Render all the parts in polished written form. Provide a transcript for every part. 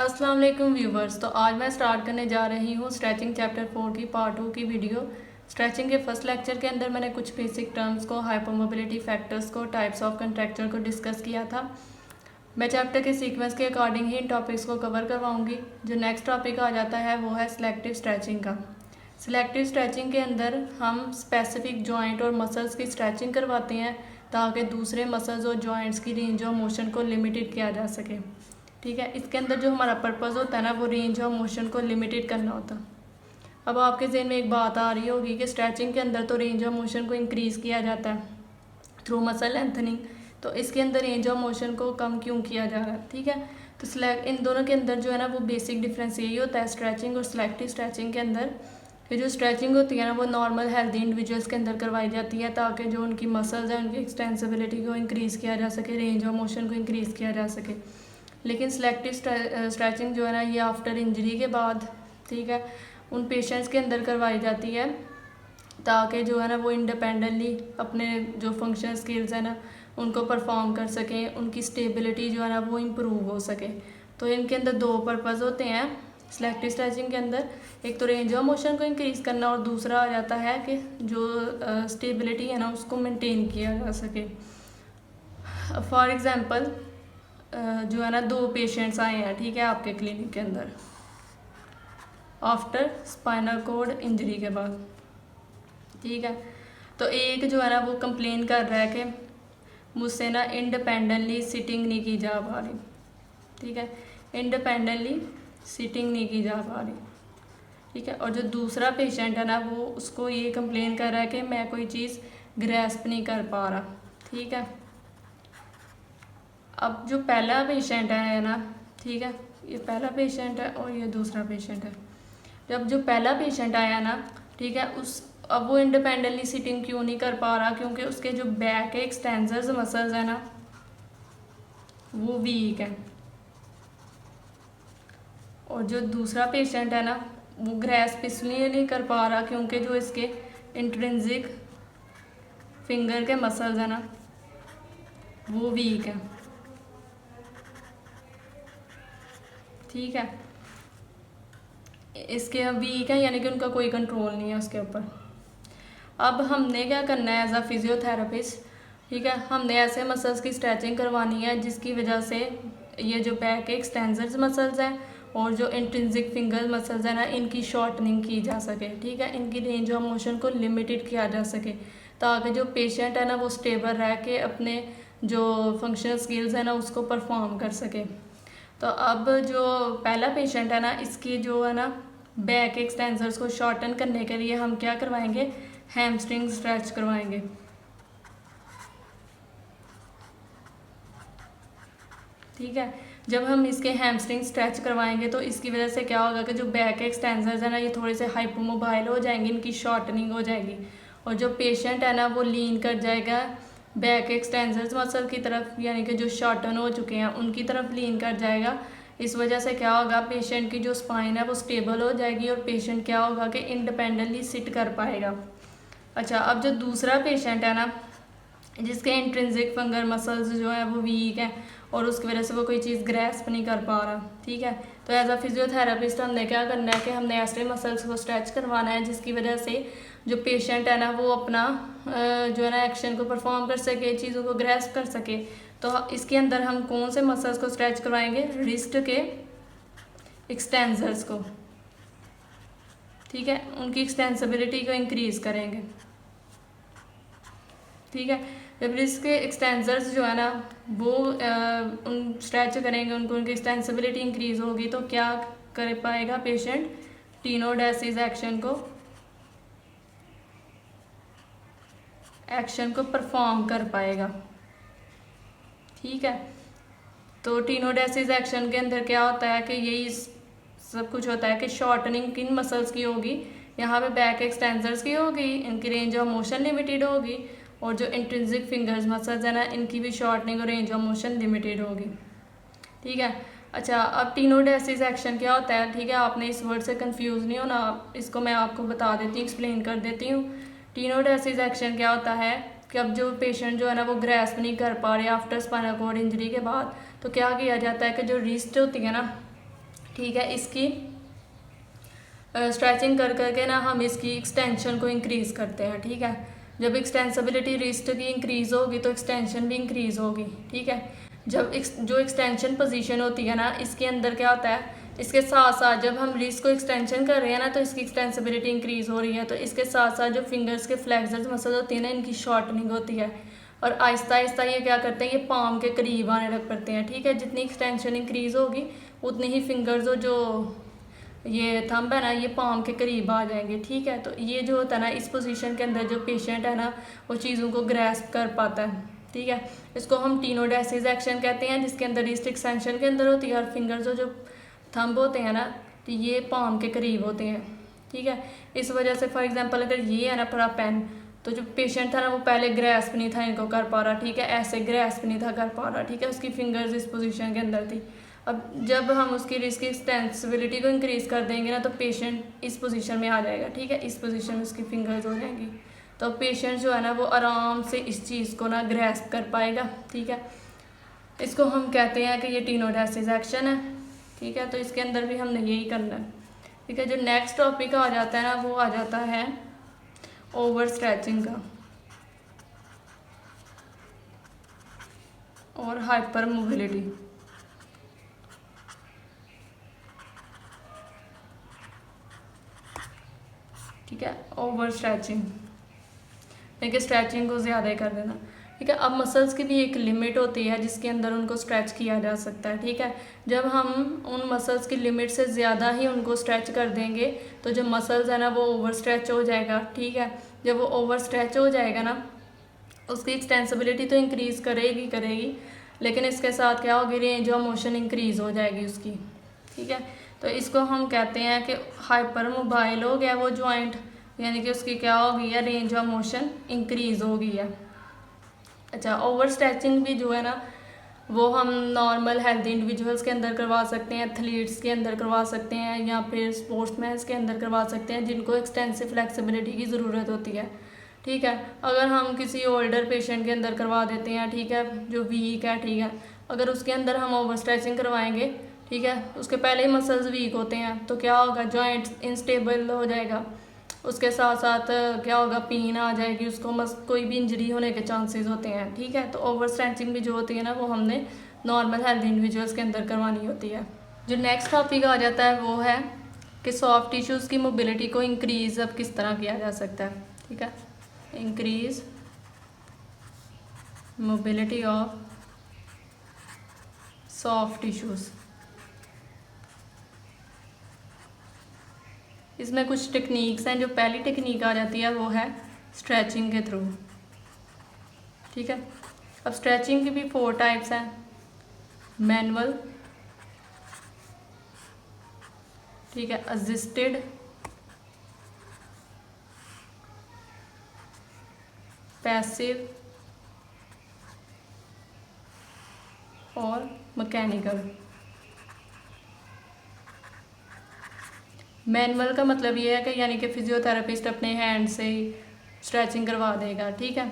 अस्सलाम वालेकुम व्यूवर्स। तो आज मैं स्टार्ट करने जा रही हूँ स्ट्रेचिंग चैप्टर 4 की पार्ट 2 की वीडियो। स्ट्रेचिंग के फर्स्ट लेक्चर के अंदर मैंने कुछ बेसिक टर्म्स को, हाइपरमोबिलिटी फैक्टर्स को, टाइप्स ऑफ कंट्रैक्चर को डिस्कस किया था। मैं चैप्टर के सीक्वेंस के अकॉर्डिंग ही इन टॉपिक्स को कवर करवाऊँगी। जो नेक्स्ट टॉपिक आ जाता है वो है सिलेक्टिव स्ट्रेचिंग का। सिलेक्टिव स्ट्रेचिंग के अंदर हम स्पेसिफिक जॉइंट और मसल्स की स्ट्रेचिंग करवाते हैं ताकि दूसरे मसल्स और जॉइंट्स की रेंज ऑफ मोशन को लिमिटेड किया जा सके। ठीक है, इसके अंदर जो हमारा पर्पज़ होता है ना, वो रेंज ऑफ मोशन को लिमिटेड करना होता है। अब आपके जहन में एक बात आ रही होगी कि स्ट्रेचिंग के अंदर तो रेंज ऑफ मोशन को इंक्रीज़ किया जाता है थ्रू मसल लेंथनिंग, तो इसके अंदर रेंज ऑफ मोशन को कम क्यों किया जा रहा है। ठीक है, तो इन दोनों के अंदर जो है ना वो बेसिक डिफरेंस यही होता है स्ट्रेचिंग और सिलेक्टिव स्ट्रेचिंग के अंदर, कि जो स्ट्रेचिंग होती है ना वो नॉर्मल हेल्दी इंडिविजुअल्स के अंदर करवाई जाती है ताकि जो उनकी मसल्स हैं उनकी एक्सटेंसिबिलिटी को इंक्रीज़ किया जा सके, रेंज ऑफ मोशन को इंक्रीज़ किया जा सके। लेकिन सिलेक्टिव स्ट्रेचिंग जो है ना ये आफ्टर इंजरी के बाद, ठीक है, उन पेशेंट्स के अंदर करवाई जाती है ताकि जो है ना वो इंडिपेंडेंटली अपने जो फंक्शन स्किल्स हैं ना उनको परफॉर्म कर सकें, उनकी स्टेबिलिटी जो है ना वो इम्प्रूव हो सके। तो इनके अंदर दो पर्पज़ होते हैं सिलेक्टिव स्ट्रेचिंग के अंदर, एक तो रेंज ऑफ मोशन को इंक्रीज़ करना और दूसरा आ जाता है कि जो स्टेबिलिटी है ना उसको मेंटेन किया जा सके। फॉर एग्ज़ाम्पल जो है ना दो पेशेंट्स आए हैं, ठीक है, आपके क्लिनिक के अंदर आफ्टर स्पाइनल कॉर्ड इंजरी के बाद। ठीक है, तो एक जो है ना वो कंप्लेन कर रहा है कि मुझसे ना इंडिपेंडेंटली सिटिंग नहीं की जा पा रही। ठीक है, इंडिपेंडेंटली सिटिंग नहीं की जा पा रही। ठीक है, और जो दूसरा पेशेंट है ना वो उसको ये कंप्लेन कर रहा है कि मैं कोई चीज़ ग्रैस्प नहीं कर पा रहा। ठीक है, अब जो पहला पेशेंट है ना, ठीक है, ये पहला पेशेंट है और ये दूसरा पेशेंट है। जब जो पहला पेशेंट आया ना, ठीक है, अब वो इंडिपेंडेंटली सिटिंग क्यों नहीं कर पा रहा, क्योंकि उसके जो बैक के एक्सटेंसर्स मसल्स है ना वो वीक है। और जो दूसरा पेशेंट है ना वो ग्रैस्प इसलिए नहीं कर पा रहा क्योंकि जो इसके इंट्रिंसिक फिंगर के मसल्स है ना वो वीक है। ठीक है, इसके वीक है यानी कि उनका कोई कंट्रोल नहीं है उसके ऊपर। अब हमने क्या करना है एज अ फिजियोथेरेपिस्ट, ठीक है, हमने ऐसे मसल्स की स्ट्रेचिंग करवानी है जिसकी वजह से ये जो बैक के एक्सटेंसर्स मसल्स हैं और जो इंट्रिंसिक फिंगर मसल्स हैं ना इनकी शॉर्टनिंग की जा सके। ठीक है, इनकी रेंज ऑफ मोशन को लिमिटेड किया जा सके ताकि जो पेशेंट है ना वो स्टेबल रह के अपने जो फंक्शनल स्किल्स हैं ना उसको परफॉर्म कर सके। तो अब जो पहला पेशेंट है ना इसकी जो है ना बैक एक्सटेंसर्स को शॉर्टन करने के लिए हम क्या करवाएंगे, हैमस्ट्रिंग स्ट्रेच करवाएंगे। ठीक है, जब हम इसके हैमस्ट्रिंग स्ट्रेच करवाएंगे तो इसकी वजह से क्या होगा कि जो बैक एक्सटेंसर्स है ना ये थोड़े से हाइपोमोबाइल हो जाएंगे, इनकी शॉर्टनिंग हो जाएगी और जो पेशेंट है ना वो लीन कर जाएगा बैक एक्सटेंसर्स मसल की तरफ, यानी कि जो शॉर्टन हो चुके हैं उनकी तरफ लीन कर जाएगा। इस वजह से क्या होगा, पेशेंट की जो स्पाइन है वो स्टेबल हो जाएगी और पेशेंट क्या होगा कि इंडिपेंडेंटली सिट कर पाएगा। अच्छा, अब जो दूसरा पेशेंट है ना जिसके इंट्रिंसिक फिंगर मसल्स जो है वो वीक हैं और उसकी वजह से वो कोई चीज़ ग्रैस्प नहीं कर पा रहा। ठीक है, तो एज अ फिजियोथेरेपिस्ट हमने क्या करना है कि हमने ऐसे मसल्स को स्ट्रेच करवाना है जिसकी वजह से जो पेशेंट है ना वो अपना जो है ना एक्शन को परफॉर्म कर सके, चीज़ों को ग्रैस्प कर सके। तो इसके अंदर हम कौन से मसल्स को स्ट्रेच करवाएंगे, रिस्ट के एक्सटेंसर्स को। ठीक है, उनकी एक्सटेंसिबिलिटी को इंक्रीज़ करेंगे। ठीक है, जब रिस्ट के एक्सटेंसर्स जो है ना वो उन स्ट्रेच करेंगे, उनको उनकी एक्सटेंसिबिलिटी इंक्रीज होगी तो क्या कर पाएगा पेशेंट, टीनोडेसिस एक्शन को परफॉर्म कर पाएगा। ठीक है, तो टीनोडेसिस एक्शन के अंदर क्या होता है कि यही सब कुछ होता है कि शॉर्टनिंग किन मसल्स की होगी, यहाँ पे बैक एक्सटेंसर्स की होगी, इनकी रेंज ऑफ मोशन लिमिटेड होगी और जो इंट्रिंसिक फिंगर्स मसल्स है ना इनकी भी शॉर्टनिंग और रेंज ऑफ मोशन लिमिटेड होगी। ठीक है, अच्छा, अब टीनोडेसिस एक्शन क्या होता है, ठीक है, आपने इस वर्ड से कंफ्यूज नहीं होना, इसको मैं आपको बता देती हूँ, एक्सप्लेन कर देती हूँ। टीनोडेसिस एक्शन क्या होता है कि अब जो पेशेंट जो है ना वो ग्रैस्प नहीं कर पा रहे आफ्टर स्पाइनल कॉर्ड इंजरी के बाद, तो क्या किया जाता है कि जो रिस्ट होती है ना ठीक है। इसकी स्ट्रेचिंग कर करके ना हम इसकी एक्सटेंशन को इंक्रीज़ करते हैं। ठीक है, जब एक्सटेंसिबिलिटी रिस्ट की इंक्रीज़ होगी तो एक्सटेंशन भी इंक्रीज़ होगी। ठीक है, जब जो एक्सटेंशन पोजीशन होती है ना, इसके अंदर क्या होता है, इसके साथ साथ जब हम रिस्ट को एक्सटेंशन कर रहे हैं ना तो इसकी एक्सटेंसिबिलिटी इंक्रीज़ हो रही है, तो इसके साथ साथ जो फिंगर्स के फ्लेक्सर्स मसल होती है ना, इनकी शॉर्टनिंग होती है और आहिस्ता आहिस्ता ये क्या करते हैं, ये पाम के करीब आने लग पड़ते हैं। ठीक है, जितनी एक्सटेंशन इंक्रीज़ होगी उतनी ही फिंगर्स जो ये थंब है ना, ये पाम के करीब आ जाएंगे। ठीक है, तो ये जो होता है ना, इस पोजीशन के अंदर जो पेशेंट है ना, वो चीज़ों को ग्रैस्प कर पाता है। ठीक है, इसको हम टीनोडेसिस एक्शन कहते हैं, जिसके अंदर रिस्ट एक्सटेंशन के अंदर होती है और फिंगर्स जो थंब होते हैं ना, तो ये पाम के करीब होते हैं। ठीक है, इस वजह से फॉर एग्जांपल अगर ये है ना पूरा पेन, तो जो पेशेंट था ना वो पहले ग्रैस्प नहीं था इनको कर पा रहा। ठीक है, ऐसे ग्रैस्प नहीं था कर पा रहा। ठीक है, उसकी फिंगर्स इस पोजीशन के अंदर थी। अब जब हम उसकी रिस्क एक्सटेंसिबिलिटी को इंक्रीज़ कर देंगे ना, तो पेशेंट इस पोजीशन में आ जाएगा। ठीक है, इस पोजीशन में उसकी फिंगर्स हो जाएंगी, तो पेशेंट जो है ना वो आराम से इस चीज़ को ना ग्रैस्प कर पाएगा। ठीक है, इसको हम कहते हैं कि ये टीनोडेसिस एक्शन है। ठीक है, तो इसके अंदर भी हमने यही करना है। ठीक है, जो नेक्स्ट टॉपिक आ जाता है ना, वो आ जाता है ओवर स्ट्रेचिंग का और हाइपर मोबिलिटी। ठीक है, ओवर स्ट्रेचिंग, देखिए स्ट्रेचिंग को ज़्यादा कर देना। ठीक है, अब मसल्स की भी एक लिमिट होती है जिसके अंदर उनको स्ट्रेच किया जा सकता है। ठीक है, जब हम उन मसल्स की लिमिट से ज़्यादा ही उनको स्ट्रेच कर देंगे तो जो मसल्स है ना वो ओवर स्ट्रेच हो जाएगा। ठीक है, जब वो ओवर स्ट्रेच हो जाएगा ना, उसकी एक्सटेंसिबिलिटी तो इंक्रीज़ करेगी, लेकिन इसके साथ क्या होगी, रेंज ऑफ मोशन इंक्रीज़ हो जाएगी उसकी। ठीक है, तो इसको हम कहते हैं कि हाइपर मोबाइल हो गया वो जॉइंट, यानी कि उसकी क्या हो गई है, रेंज ऑफ मोशन इंक्रीज़ हो गई है। अच्छा, ओवर स्ट्रेचिंग भी जो है ना वो हम नॉर्मल हेल्दी इंडिविजुअल्स के अंदर करवा सकते हैं, एथलीट्स के अंदर करवा सकते हैं, या फिर स्पोर्ट्समैन्स के अंदर करवा सकते हैं जिनको एक्सटेंसिव फ्लेक्सिबिलिटी की ज़रूरत होती है। ठीक है, अगर हम किसी ओल्डर पेशेंट के अंदर करवा देते हैं, ठीक है, जो वीक है, ठीक है, अगर उसके अंदर हम ओवर स्ट्रेचिंग करवाएंगे, ठीक है, उसके पहले ही मसल्स वीक होते हैं, तो क्या होगा, जॉइंट इनस्टेबल हो जाएगा, उसके साथ साथ क्या होगा, पेन आ जाएगी उसको, कोई भी इंजरी होने के चांसेस होते हैं। ठीक है, तो ओवर स्ट्रेचिंग भी जो होती है ना वो हमने नॉर्मल हेल्थ इंडिविजुअल्स के अंदर करवानी होती है। जो नेक्स्ट टॉपिक आ जाता है वो है कि सॉफ्ट टिश्यूज़ की मोबिलिटी को इंक्रीज़ अब किस तरह किया जा सकता है। ठीक है, increase mobility of soft tissues. इसमें कुछ टेक्निक्स हैं। जो पहली टेक्निक आ जाती है वो है स्ट्रेचिंग के थ्रू। ठीक है, अब स्ट्रेचिंग की भी 4 टाइप्स हैं, मैनुअल, ठीक है, असिस्टेड, पैसिव और मैकेनिकल। मैनुअल का मतलब ये है कि यानी कि फिजियोथेरेपिस्ट अपने हैंड से ही स्ट्रेचिंग करवा देगा। ठीक है,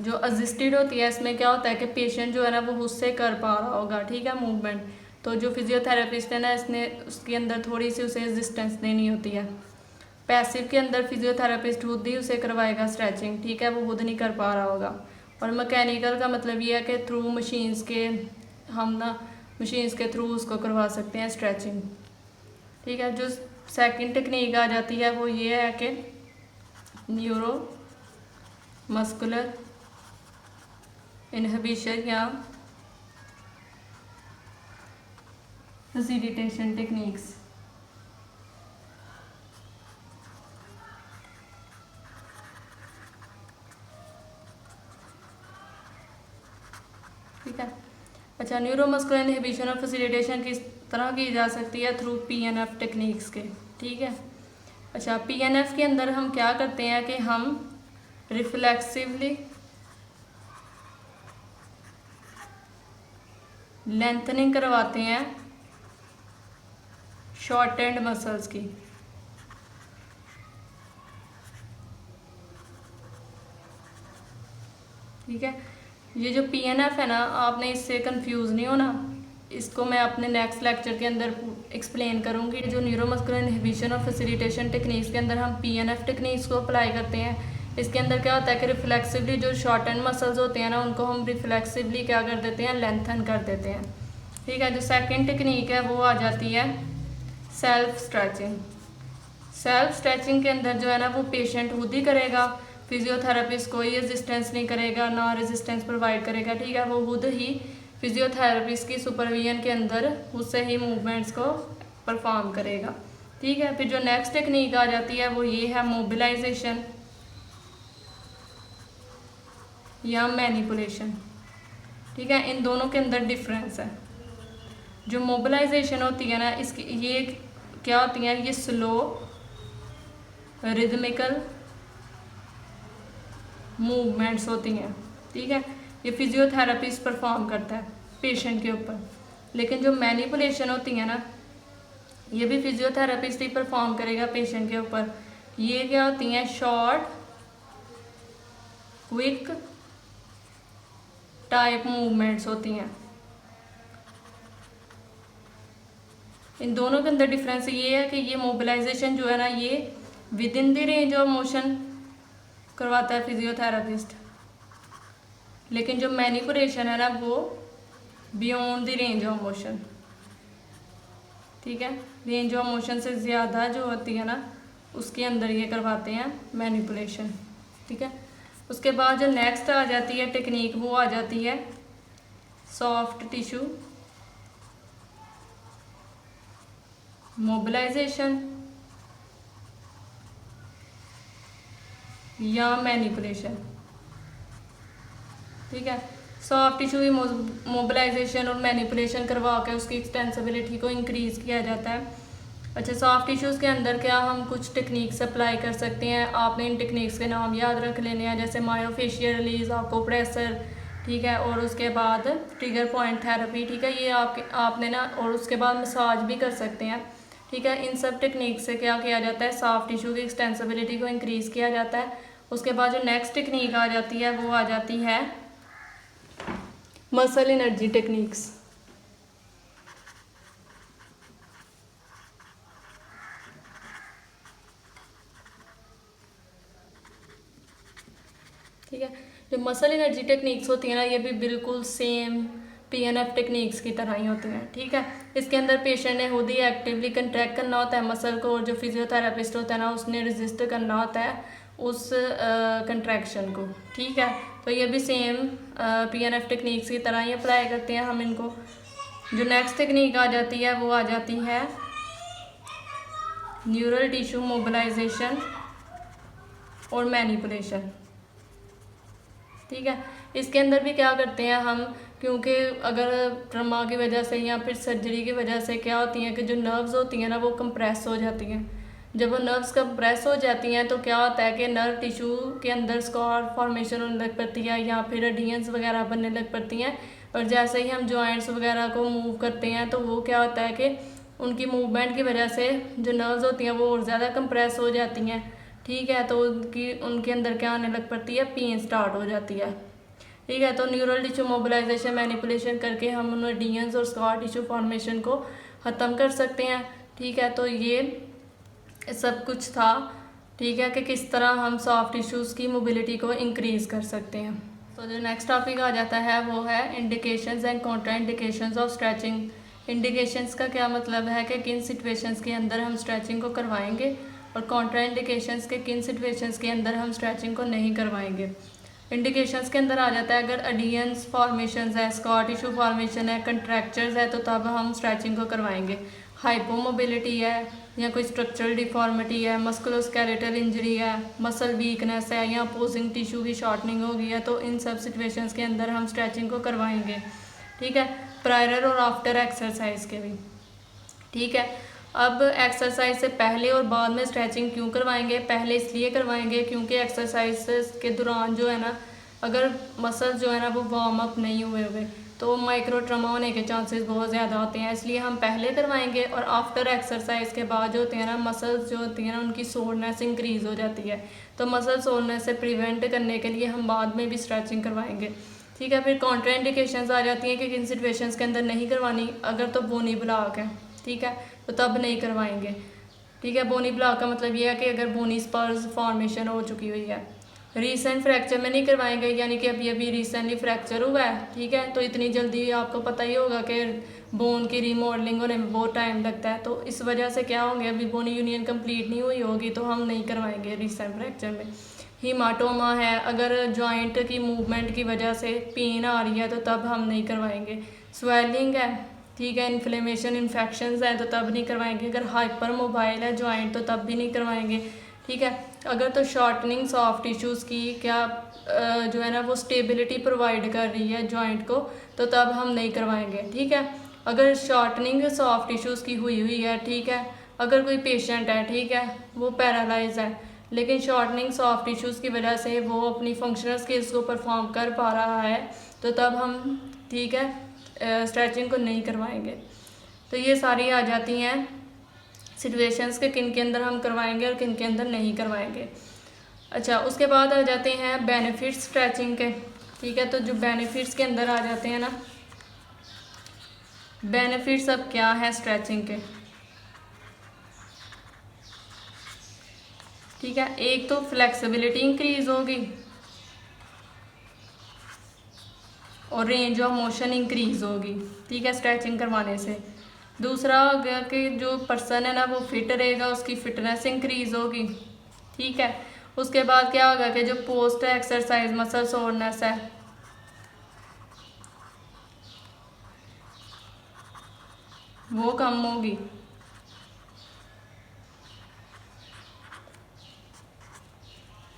जो असिस्टेड होती है इसमें क्या होता है कि पेशेंट जो है ना वो खुद से कर पा रहा होगा। ठीक है, मूवमेंट, तो जो फिजियोथेरेपिस्ट है ना इसने उसके अंदर थोड़ी सी उसे रेजिस्टेंस देनी होती है। पैसिव के अंदर फिजियोथेरेपिस्ट खुद ही उसे करवाएगा स्ट्रेचिंग। ठीक है, वो खुद नहीं कर पा रहा होगा। और मैकेनिकल का मतलब ये है कि थ्रू मशीन्स के, हम ना मशीन्स के थ्रू उसको करवा सकते हैं स्ट्रेचिंग। ठीक है, जो सेकंड टेक्निक आ जाती है वो ये है कि न्यूरो मस्कुलर इनहिबिशन या फैसिलिटेशन टेक्निक्स। ठीक है, अच्छा, न्यूरोमस्कुलर इनहिबिशन और फैसिलिटेशन किस तरह की जा सकती है, थ्रू पीएनएफ टेक्निक्स के। ठीक है, अच्छा, पीएनएफ के अंदर हम क्या करते हैं कि हम रिफ्लेक्सिवली लेंथनिंग करवाते हैं शॉर्ट एंड मसल्स की। ठीक है, ये जो पीएनएफ है ना, आपने इससे कंफ्यूज नहीं होना। इसको मैं अपने नेक्स्ट लेक्चर के अंदर एक्सप्लेन करूँगी। जो न्यूरोमस्कुलर इनहिबिशन और फैसिलिटेशन टेक्निक्स के अंदर हम PNF टेक्निक्स को अप्लाई करते हैं। इसके अंदर क्या होता है कि रिफ्लेक्सिवली जो शॉर्ट एंड मसल्स होते हैं ना, उनको हम रिफ्लेक्सिवली क्या कर देते हैं, लेंथन कर देते हैं। ठीक है। जो सेकेंड टेक्निक है वो आ जाती है सेल्फ स्ट्रेचिंग। सेल्फ स्ट्रेचिंग के अंदर जो है ना वो पेशेंट खुद ही करेगा, फिजियोथेरेपिस्ट कोई रेजिस्टेंस नहीं करेगा, ना रेजिस्टेंस प्रोवाइड करेगा। ठीक है। वो खुद ही फिजियोथेरेपिस्ट की सुपरविजन के अंदर उससे ही मूवमेंट्स को परफॉर्म करेगा। ठीक है। फिर जो नेक्स्ट टेक्निक आ जाती है वो ये है मोबिलाइजेशन या मैनिपुलेशन। ठीक है। इन दोनों के अंदर डिफरेंस है। जो मोबिलाइजेशन होती है ना, इसकी ये क्या होती है, ये स्लो रिदमिकल मूवमेंट्स होती हैं। ठीक है। ये फिजियोथेरेपिस्ट परफॉर्म करता है पेशेंट के ऊपर। लेकिन जो मैनिपुलेशन होती है ना, ये भी फिजियोथेरेपिस्ट ही परफॉर्म करेगा पेशेंट के ऊपर। ये क्या होती हैं, शॉर्ट क्विक टाइप मूवमेंट्स होती हैं। इन दोनों के अंदर डिफरेंस ये है कि ये मोबिलाइजेशन जो है ना, ये with in the range of motion करवाता है फिजियोथेरेपिस्ट, लेकिन जो मैनिपुलेशन है ना वो beyond the range of motion. ठीक है। रेंज ऑफ मोशन से ज़्यादा जो होती है ना, उसके अंदर ये करवाते हैं मैनिपुलेशन। ठीक है। उसके बाद जो नेक्स्ट आ जाती है टेक्निक वो आ जाती है सॉफ्ट टिश्यू मोबिलाइजेशन या मैनिपुलेशन। ठीक है। सॉफ्ट टिश्यू की मोबिलाइजेशन और मैनिपुलेशन करवा के उसकी एक्सटेंसिबिलिटी को इंक्रीज़ किया जाता है। अच्छा, सॉफ्ट टिश्यूज़ के अंदर क्या हम कुछ टेक्निक्स अप्लाई कर सकते हैं। आपने इन टेक्निक्स के नाम याद रख लेने हैं, जैसे मायोफेशियल रिलीज, आकोप्रेशर। ठीक है। और उसके बाद ट्रिगर पॉइंट थेरेपी। ठीक है। ये आपने ना, और उसके बाद मसाज भी कर सकते हैं। ठीक है। इन सब टेक्निक से क्या किया जाता है, सॉफ्ट टिश्यू की एक्सटेंसिबिलिटी को इंक्रीज़ किया जाता है। उसके बाद जो नेक्स्ट टेक्निक आ जाती है वो आ जाती है मसल एनर्जी टेक्निक्स। ठीक है। जो मसल एनर्जी टेक्निक्स होती है ना, ये भी बिल्कुल सेम PNF टेक्निक्स की तरह ही होती हैं। ठीक है। इसके अंदर पेशेंट ने खुद ही एक्टिवली कंट्रैक्ट करना होता है मसल को, और जो फिजियोथेरेपिस्ट होता है ना, उसने रजिस्ट करना होता है उस कंट्रैक्शन को। ठीक है। तो ये भी सेम PNF टेक्निक्स की तरह ही अप्लाई करते हैं हम इनको। जो नेक्स्ट टेक्निक आ जाती है वो आ जाती है न्यूरल टिश्यू मोबिलाइजेशन और मैनिपुलेशन। ठीक है। इसके अंदर भी क्या करते हैं हम, क्योंकि अगर ट्रमा की वजह से या फिर सर्जरी की वजह से क्या होती हैं कि जो नर्व्स होती हैं ना वो कंप्रेस हो जाती हैं। जब वो नर्व्स कंप्रेस हो जाती हैं तो क्या होता है कि नर्व टिश्यू के अंदर स्कार फॉर्मेशन होने लग पड़ती है, या फिर एडियंस वगैरह बनने लग पड़ती हैं। और जैसे ही हम जॉइंट्स वगैरह को मूव करते हैं तो वो क्या होता है कि उनकी मूवमेंट की वजह से जो नर्व्स होती हैं वो और ज़्यादा कंप्रेस हो जाती हैं। ठीक है। तो उनके अंदर क्या आने लग पड़ती है, पेन स्टार्ट हो जाती है। ठीक है। तो न्यूरल टिश्यू मोबिलाइजेशन मैनिपुलेशन करके हम उन एडियंस और स्कार टिश्यू फॉर्मेशन को ख़त्म कर सकते हैं। ठीक है। तो ये सब कुछ था। ठीक है, कि किस तरह हम सॉफ्ट टिश्यूज़ की मोबिलिटी को इंक्रीज़ कर सकते हैं। तो जो नेक्स्ट टॉपिक आ जाता है वो है indications and contraindications of stretching. Indications का क्या मतलब है कि किन सिचुएशंस के अंदर हम स्ट्रेचिंग को करवाएंगे, और कॉन्ट्राइंडिकेशंस के किन सिचुएशंस के अंदर हम स्ट्रेचिंग को नहीं करवाएंगे। इंडिकेशंस के अंदर आ जाता है अगर एडियंस फॉर्मेशंस है, स्कार टिश्यू फॉर्मेशन है, कंट्रैक्चर्स है, तो तब हम स्ट्रेचिंग को करवाएंगे। हाइपोमोबिलिटी है, या कोई स्ट्रक्चरल डिफॉर्मिटी है, मस्कुलोस्केलेटल इंजरी है, मसल वीकनेस है, या अपोजिंग टिश्यू की शॉर्टनिंग हो गई है, तो इन सब सिचुएशंस के अंदर हम स्ट्रेचिंग को करवाएंगे। ठीक है। प्रायर और आफ्टर एक्सरसाइज के भी। ठीक है। अब एक्सरसाइज से पहले और बाद में स्ट्रेचिंग क्यों करवाएंगे? पहले इसलिए करवाएंगे क्योंकि एक्सरसाइज के दौरान जो है ना, अगर मसल्स जो है ना वो वार्म अप नहीं हुए हुए तो माइक्रो ट्रमा होने के चांसेस बहुत ज़्यादा होते हैं, इसलिए हम पहले करवाएंगे। और आफ्टर एक्सरसाइज के बाद जो होते हैं ना, मसल्स जो होती हैं ना उनकी सोरनेस इंक्रीज़ हो जाती है, तो मसल सोरनेस से प्रिवेंट करने के लिए हम बाद में भी स्ट्रेचिंग करवाएंगे। ठीक है। फिर कॉन्ट्रा इंडिकेशंस आ जाती हैं कि किन सिचुएशंस के अंदर नहीं करवानी। अगर तो बोनी ब्लॉक है, ठीक है, तो तब नहीं करवाएंगे, ठीक है। बोनी ब्लॉक का मतलब ये है कि अगर बोनी स्पर्स फॉर्मेशन हो चुकी हुई है। रीसेंट फ्रैक्चर में नहीं करवाएंगे, यानी कि अभी अभी रिसेंटली फ्रैक्चर हुआ है, ठीक है, तो इतनी जल्दी आपको पता ही होगा कि बोन की रीमॉडलिंग होने में बहुत टाइम लगता है, तो इस वजह से क्या होंगे, अभी बोन यूनियन कंप्लीट नहीं हुई होगी तो हम नहीं करवाएंगे रिसेंट फ्रैक्चर में। हीमाटोमा है, अगर जॉइंट की मूवमेंट की वजह से पेन आ रही है तो तब हम नहीं करवाएंगे। स्वेलिंग है, ठीक है, इन्फ्लेमेशन इन्फेक्शंस हैं तो तब नहीं करवाएंगे। अगर हाइपर मोबाइल है जॉइंट तो तब भी नहीं करवाएंगे, ठीक है। अगर तो शॉर्टनिंग सॉफ्ट टिश्यूज़ की क्या जो है ना वो स्टेबिलिटी प्रोवाइड कर रही है जॉइंट को, तो तब हम नहीं करवाएंगे, ठीक है। अगर शॉर्टनिंग सॉफ्ट टिश्यूज़ की हुई है, ठीक है, अगर कोई पेशेंट है, ठीक है, वो पैरालाइज है लेकिन शॉर्टनिंग सॉफ्ट टिश्यूज़ की वजह से वो अपनी फंक्शनल स्किल्स को परफॉर्म कर पा रहा है, तो तब हम, ठीक है, स्ट्रेचिंग को नहीं करवाएंगे। तो ये सारी आ जाती हैं सिचुएशंस के किन के अंदर हम करवाएंगे और किन के अंदर नहीं करवाएंगे। अच्छा, उसके बाद आ जाते हैं बेनिफिट्स स्ट्रेचिंग के, ठीक है। तो जो बेनिफिट्स के अंदर आ जाते हैं ना, बेनिफिट्स अब क्या है स्ट्रेचिंग के, ठीक है। एक तो फ्लेक्सिबिलिटी इंक्रीज होगी और रेंज ऑफ मोशन इंक्रीज होगी, ठीक है, स्ट्रेचिंग करवाने से। दूसरा हो गया कि जो पर्सन है ना वो फिट रहेगा, उसकी फिटनेस इंक्रीज होगी, ठीक है। उसके बाद क्या होगा कि जो पोस्ट एक्सरसाइज मसल सोरनेस है वो कम होगी।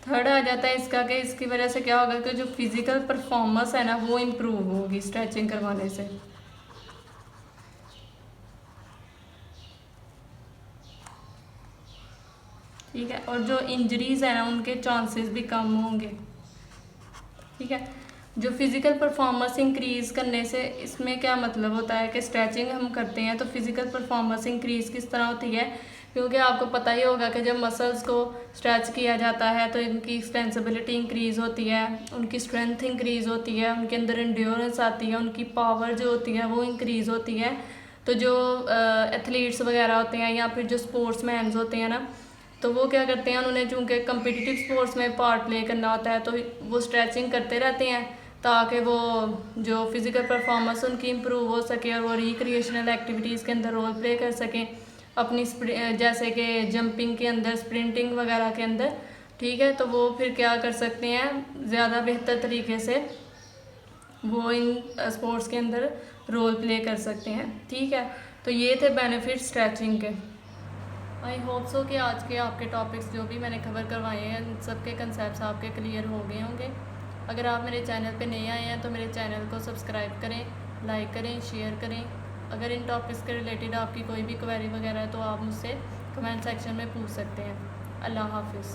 थर्ड आ जाता है इसका कि इसकी वजह से क्या होगा कि जो फिजिकल परफॉर्मेंस है ना वो इम्प्रूव होगी स्ट्रेचिंग करवाने से, ठीक है। और जो इंजरीज है ना उनके चांसेस भी कम होंगे, ठीक है। जो फिजिकल परफॉर्मेंस इंक्रीज करने से इसमें क्या मतलब होता है कि स्ट्रेचिंग हम करते हैं तो फिजिकल परफॉर्मेंस इंक्रीज किस तरह होती है, क्योंकि आपको पता ही होगा कि जब मसल्स को स्ट्रेच किया जाता है तो इनकी एक्सटेंसिबिलिटी इंक्रीज होती है, उनकी स्ट्रेंथ इंक्रीज होती है, उनके अंदर एंड्योरेंस आती है, उनकी पावर जो होती है वो इंक्रीज होती है। तो जो एथलीट्स वगैरह होते हैं या फिर जो स्पोर्ट्स मैन्स होते हैं ना, तो वो क्या करते हैं, उन्होंने चूँकि कम्पिटिटिव स्पोर्ट्स में पार्ट प्ले करना होता है तो वो स्ट्रेचिंग करते रहते हैं ताकि वो जो फिज़िकल परफॉर्मेंस उनकी इम्प्रूव हो सके और वो रिक्रिएशनल एक्टिविटीज़ के अंदर रोल प्ले कर सकें अपनी, जैसे कि जंपिंग के अंदर, स्प्रिंटिंग वगैरह के अंदर, ठीक है। तो वो फिर क्या कर सकते हैं, ज़्यादा बेहतर तरीके से वो इन स्पोर्ट्स के अंदर रोल प्ले कर सकते हैं, ठीक है। तो ये थे बेनिफिट स्ट्रेचिंग के। आई होप सो कि आज के आपके टॉपिक्स जो भी मैंने कवर करवाए हैं उन सबके कंसेप्ट्स आपके क्लियर हो गए होंगे। अगर आप मेरे चैनल पे नए आए हैं तो मेरे चैनल को सब्सक्राइब करें, लाइक करें, शेयर करें। अगर इन टॉपिक्स के रिलेटेड आपकी कोई भी क्वेरी वगैरह है तो आप मुझसे कमेंट सेक्शन में पूछ सकते हैं। अल्लाह हाफिज़।